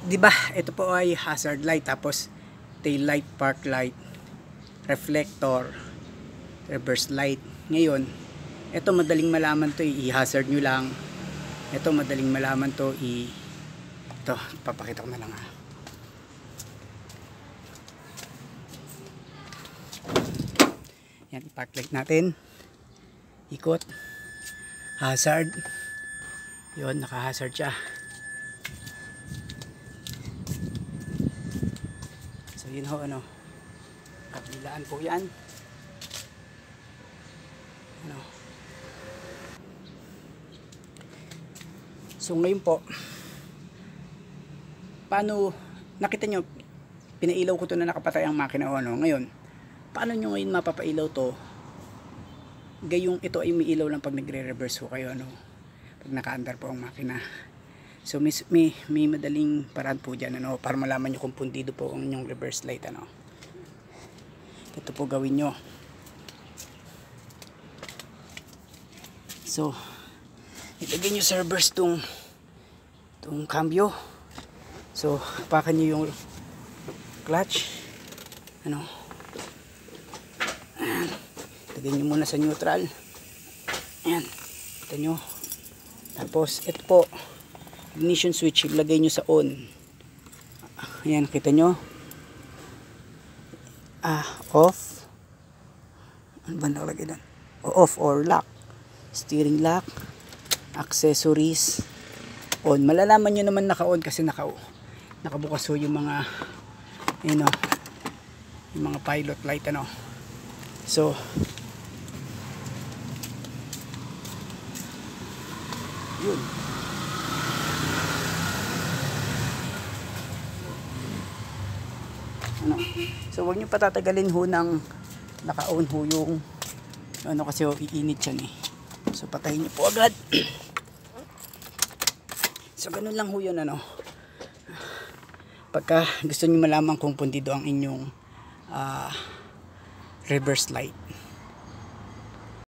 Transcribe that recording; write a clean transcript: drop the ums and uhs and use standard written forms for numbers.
'Di ba? Ito po ay hazard light, tapos tail light, park light, reflector, reverse light. Ngayon, ito madaling malaman to, i-hazard nyo lang. Ito madaling malaman to, ito, papakita ko na lang ha. Yan, i-park light natin. Ikot. Hazard. Yun, naka-hazard siya. So yun ho, ano, kabilaan po yan. Ano. So ngayon po, paano, nakita nyo, pinailaw ko to na nakapatay ang makina o ano. Ngayon, paano nyo ngayon mapapailaw to? Gayong ito ay may ilaw lang pag nagre-reverse ho kayo, ano, pag naka-under po ang makina. So may madaling paraan po dyan, ano, para malaman nyo kung pundido po ang inyong reverse light, ano. Ito po gawin nyo. So ilagay nyo sa reverse tong cambio. So hapakan nyo yung clutch, ano. Ayan. Ilagay nyo muna sa neutral. Ayan, kita nyo. Tapos ito po, ignition switch, ilagay nyo sa on. Ayan, kita nyo. Off. Ano ba nakalagay doon? Off or lock. Steering lock, accessories, on. Malalaman nyo naman naka-on kasi nakabukas ho yung mga, you know, yung mga pilot light, ano. So yun. Ano, so wag nyo patatagalin ho ng naka-on ho yung ano, kasi ho iinit yan eh. So patayin nyo po agad. So ganun lang ho yun, ano. Pagka gusto nyo malaman kung pundido ang inyong reverse light.